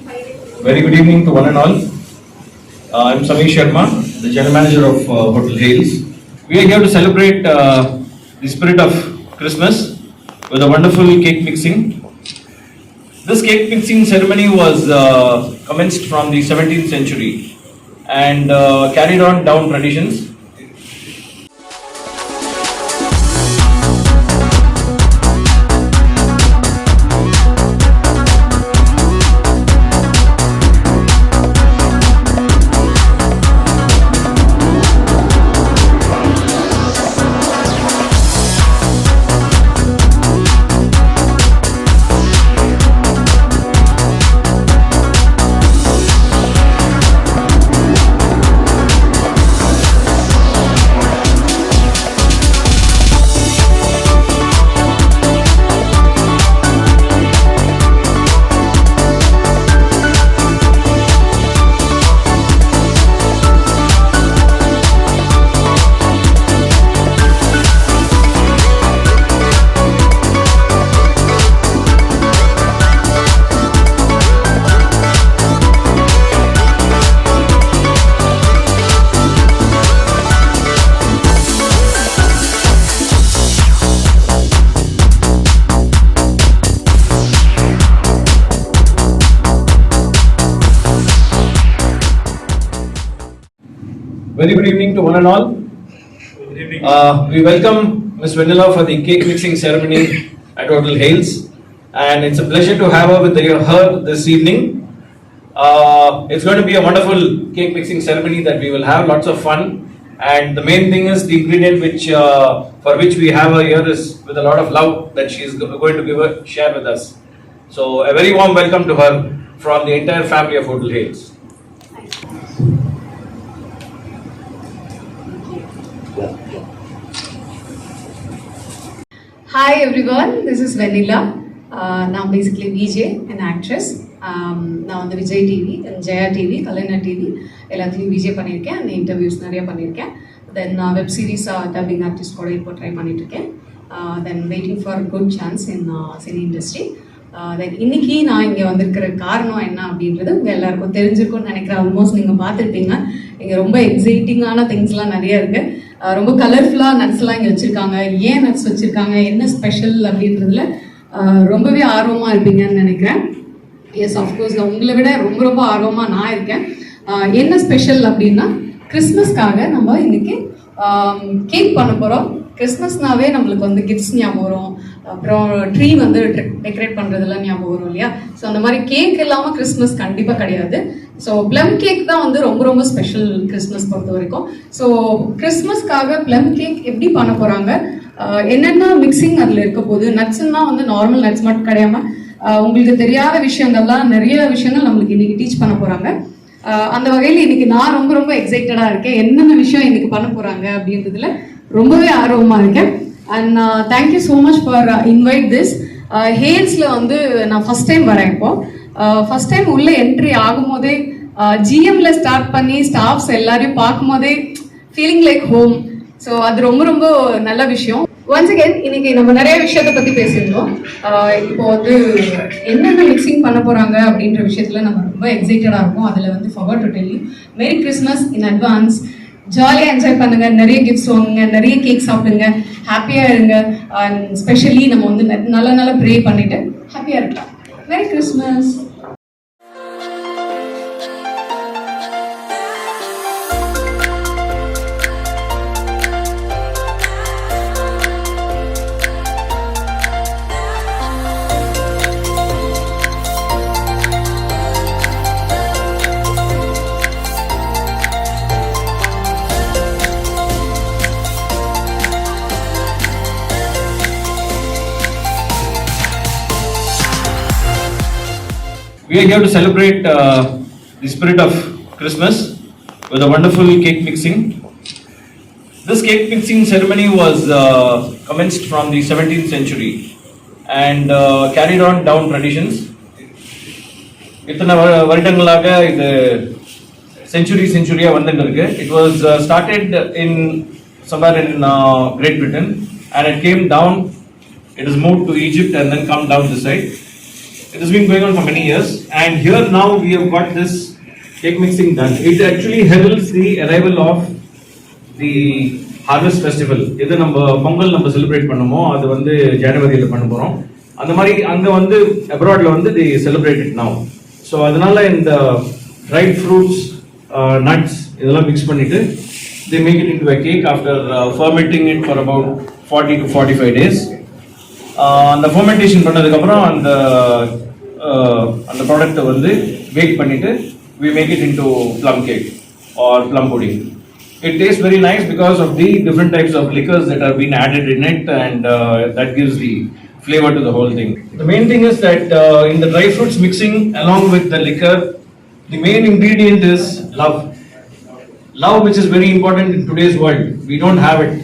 Very good evening to one and all. I'm Sameer Sharma, the General Manager of Hotel Halez. We are here to celebrate the spirit of Christmas with a wonderful cake mixing. This cake mixing ceremony was commenced from the 17th century and carried on down traditions. Very good evening to one and all. Good evening. We welcome Ms. Vanilla for the cake mixing ceremony at Hotel Halez, and it's a pleasure to have her with her this evening. It's going to be a wonderful cake mixing ceremony that we will have lots of fun, and the main thing is the ingredient for which we have her here is with a lot of love that she is going to share with us. So a very warm welcome to her from the entire family of Hotel Halez. Hi everyone, this is Vanilla. I'm basically VJ, an actress. நான் வந்து Vijay TV, Jaya TV, Kalaignar TV எல்லாத்துலேயும் விஜய் பண்ணியிருக்கேன். அந்த interviews நிறைய பண்ணியிருக்கேன். Then web சீரிஸாக dubbing artist கூட இப்போ ட்ரை பண்ணிட்டுருக்கேன். Then waiting for good chance in cine industry. Then இன்னைக்கு நான் இங்கே வந்திருக்கிற காரணம் என்ன அப்படின்றது உங்கள் எல்லாருக்கும் தெரிஞ்சிருக்கும்னு நினைக்கிறேன். ஆல்மோஸ்ட் நீங்கள் பார்த்துருப்பீங்க. இங்கே ரொம்ப எக்ஸைட்டிங்கான திங்ஸ்லாம் நிறைய இருக்குது. ரொம்ப கலர்ஃபுல்லாக நட்ஸ்லாம் இங்கே வச்சுருக்காங்க. ஏன் நட்ஸ் வச்சுருக்காங்க, என்ன ஸ்பெஷல் அப்படின்றதுல ரொம்பவே ஆர்வமாக இருப்பீங்கன்னு நினைக்கிறேன். எஸ், ஆஃப்கோர்ஸ் உங்களை விட ரொம்ப ரொம்ப ஆர்வமாக நான் இருக்கேன். என்ன ஸ்பெஷல் அப்படின்னா, கிறிஸ்மஸ்க்காக நம்ம இன்னைக்கு கேக் பண்ண போகிறோம். கிறிஸ்மஸ்னாவே நம்மளுக்கு வந்து கிஃப்ட்ஸ் ஞாபகம் வரும், அப்புறம் ட்ரீ வந்து டெக்கரேட் பண்ணுறதுலாம் ஞாபகம் வரும் இல்லையா? ஸோ அந்த மாதிரி கேக் இல்லாமல் கிறிஸ்மஸ் கண்டிப்பாக கிடையாது. ஸோ ப்ளம் கேக் தான் வந்து ரொம்ப ரொம்ப ஸ்பெஷல் கிறிஸ்மஸ் பொறுத்த வரைக்கும். ஸோ கிறிஸ்மஸ்க்காக ப்ளம் கேக் எப்படி பண்ண போகிறாங்க, என்னென்ன மிக்சிங் அதில் இருக்க போகுது, நட்ஸ்ன்னா வந்து நார்மல் நட்ஸ் மட்டும் கிடையாமல் உங்களுக்கு தெரியாத விஷயங்கள்லாம் நிறைய விஷயங்கள் நம்மளுக்கு இன்னைக்கு டீச் பண்ண போகிறாங்க. அந்த வகையில் இன்னைக்கு நான் ரொம்ப ரொம்ப எக்ஸைட்டடாக இருக்கேன். என்னென்ன விஷயம் இன்னைக்கு பண்ண போகிறாங்க அப்படின்றதுல ரொம்பவே ஆர்வமாக இருக்கேன். And thank you so much for invite this. ஹேல்ஸில் வந்து நான் ஃபஸ்ட் டைம் வரேன். இப்போ ஃபஸ்ட் டைம் உள்ள என்ட்ரி ஆகும்போதே ஜிஎம்ல ஸ்டார்ட் பண்ணி ஸ்டாஃப்ஸ் எல்லாரையும் பார்க்கும்போதே ஃபீலிங் லைக் ஹோம். ஸோ அது ரொம்ப ரொம்ப நல்ல விஷயம். ஒன்ஸ் அகேன் இன்னைக்கு நம்ம நிறைய விஷயத்தை பற்றி பேசியிருந்தோம். இப்போ வந்து என்னென்ன மிக்சிங் பண்ண போகிறாங்க அப்படின்ற விஷயத்தில் நம்ம ரொம்ப எக்ஸைட்டடாக இருக்கும். அதில் வந்து forgot to tell you merry Christmas in advance. ஜாலியாக என்ஜாய் பண்ணுங்க, நிறைய கிஃப்ட்ஸ் வாங்குங்க, நிறைய கேக் சாப்பிடுங்க, ஹாப்பியாக இருங்க. அண்ட் ஸ்பெஷலி நம்ம வந்து நல்ல நல்ல ப்ரே பண்ணிட்டு ஹாப்பியாக இருக்கலாம். Merry Christmas. We are here to celebrate the spirit of Christmas with a wonderful cake mixing. This cake mixing ceremony was commenced from the 17th century and carried on down traditions. இத்தனை வருடங்களாக இது செஞ்சுரியா வந்துட்டு இருக்கு. It was started in somewhere in Great Britain and it came down. It has moved to Egypt and then come down this side. It has been going on for many years. and here now we have got this cake mixing done. It actually heralds the arrival of the harvest festival. இது நம்ம பொங்கல் நம்ம celebrate பண்ணுமோ அது வந்து ஜனவரியில பண்ண போறோம். அந்த மாதிரி அங்க வந்து அப்ராட்ல வந்து they celebrate it now. So அதனால இந்த dried fruits, nuts இதெல்லாம் mix பண்ணிட்டு they make it into a cake after fermenting it for about 40 to 45 days. அந்த fermentation பண்ணதுக்கு அப்புறம் அந்த ப்ராடக்ட்டை வந்து பேக் பண்ணிட்டு we make it into plum cake or plum pudding. It tastes very nice because of the different types of liquors that are being added in it, and that gives the flavor to the whole thing. The main thing is that in the dry fruits mixing along with the liquor, the main ingredient is love. Love, which is very important in today's world. We don't have it.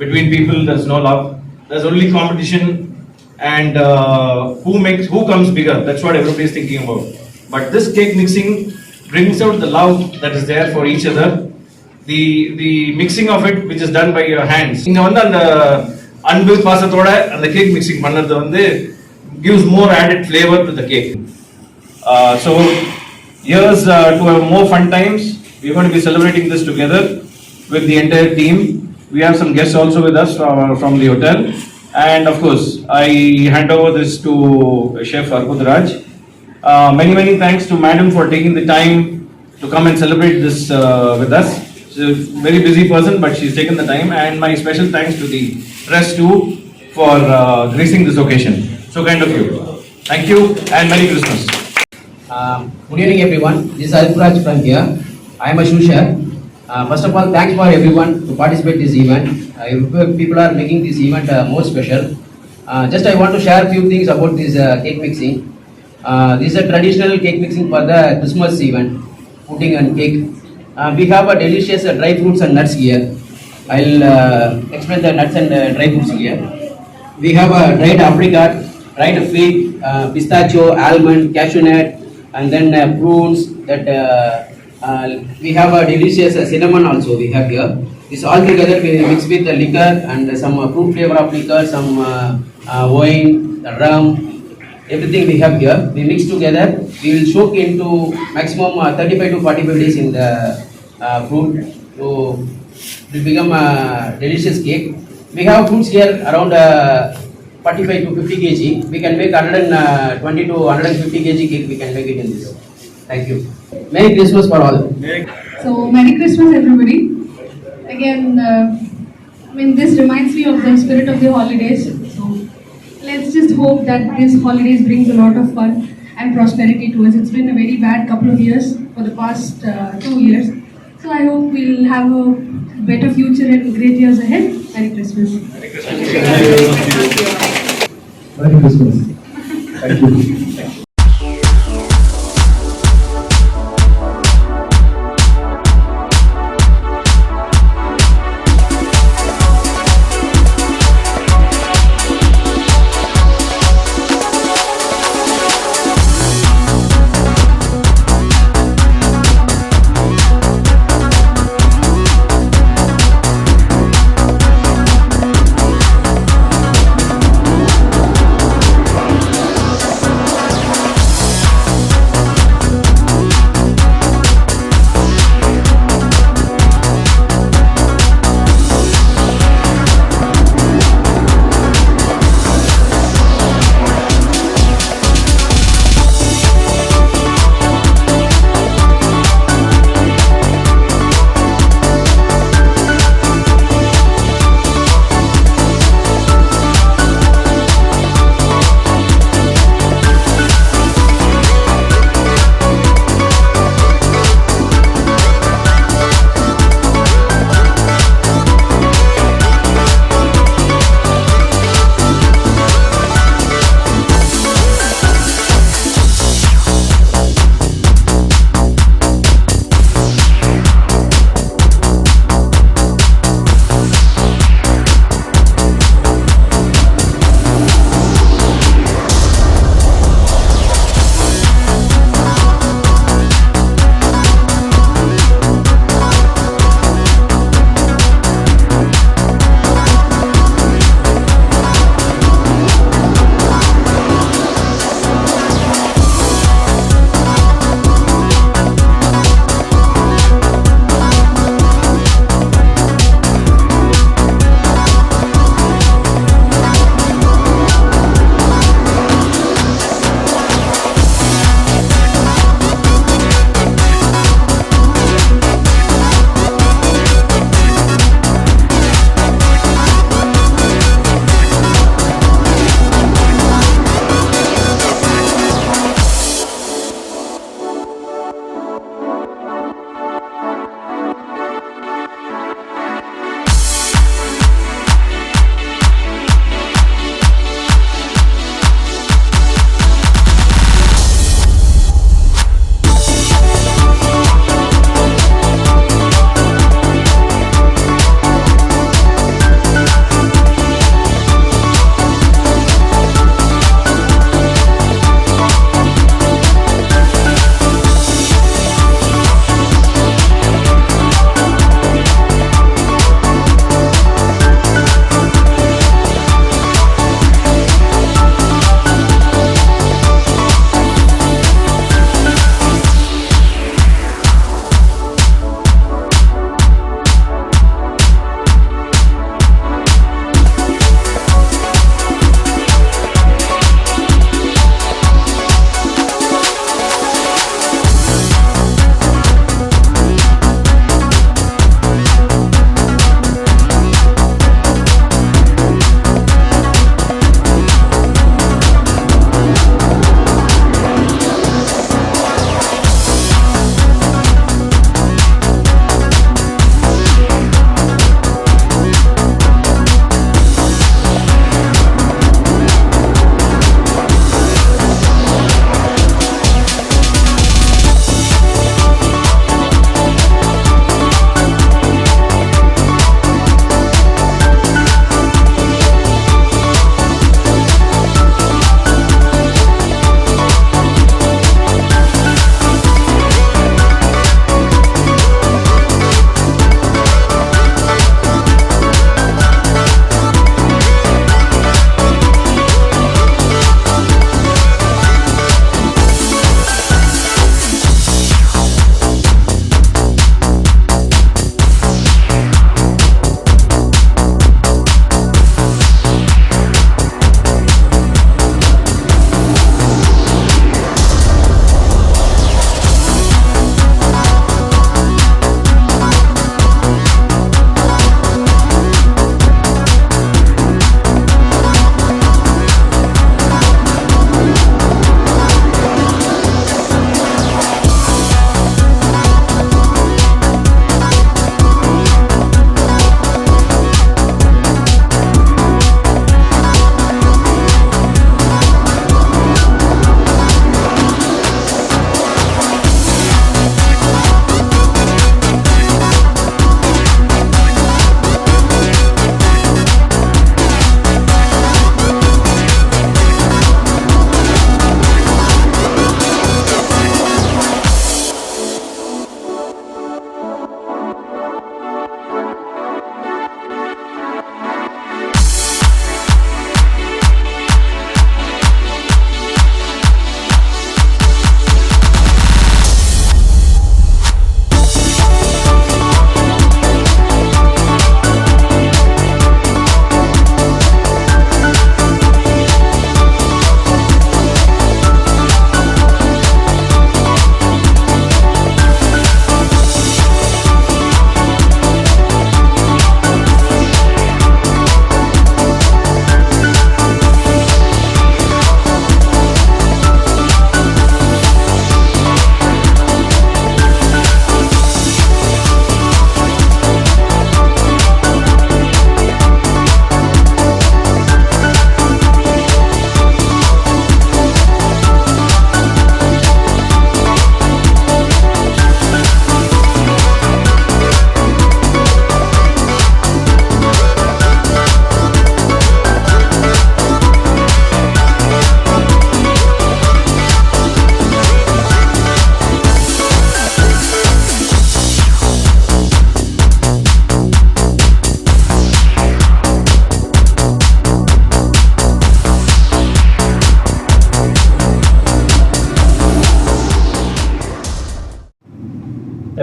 Between people, there's no love. There's only competition, and who comes bigger. That's what everybody is thinking about. But this cake mixing brings out the love that is there for each other. The mixing of it, which is done by your hands. இங்க வந்து அந்த அன்பு பாசத்தோட அந்த cake mixing பண்ணது வந்து gives more added flavor to the cake. So here's to have more fun times. We're going to be celebrating this together with the entire team. We have some guests also with us from the hotel, and of course I hand over this to Chef Arpud Raj. Many thanks to Madam for taking the time to come and celebrate this with us. She's a very busy person, but she's taken the time, and my special thanks to the press too for gracing this occasion. So kind of you. Thank you and Merry Christmas. Good evening everyone. This is Arpud Raj from here. I am a shoe chef. First of all, thanks for everyone to participate this event. People are making this event more special. Just I want to share a few things about this cake mixing. This is a traditional cake mixing for the Christmas event, pudding and cake. We have a delicious dry fruits and nuts here. I'll explain the nuts and dry fruits here. We have a dried apricot, dried fig, pistachio, almond, cashew nut, and then prunes. That we have a delicious cinnamon also we have here. This all together we mix with the liquor and some fruit flavor of liquor, some wine, rum. Everything we have here, we mix together. We will soak into maximum 35 to 45 days in the fruit to become a delicious cake. We have fruits here around 45 to 50 kg. We can make 120 to 150 kg cake. We can make it in this. Thank you. Merry Christmas for all. So Merry Christmas, everybody. Again, this reminds me of the spirit of the holidays. Let's just hope that this holidays brings a lot of fun and prosperity to us. It's been a very bad couple of years for the past 2 years. So I hope we'll have a better future and great years ahead. Merry Christmas. Merry Christmas. Merry Christmas. Thank you.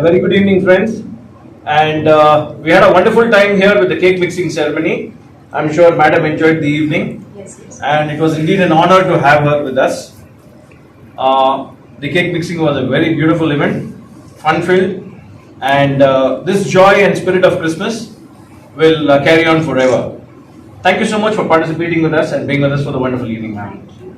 A very good evening, friends. And we had a wonderful time here with the cake mixing ceremony. I'm sure Madam enjoyed the evening. Yes. And it was indeed an honor to have her with us. The cake mixing was a very beautiful event, fun-filled, and this joy and spirit of Christmas will carry on forever. Thank you so much for participating with us and being with us for the wonderful evening, ma'am. Thank you.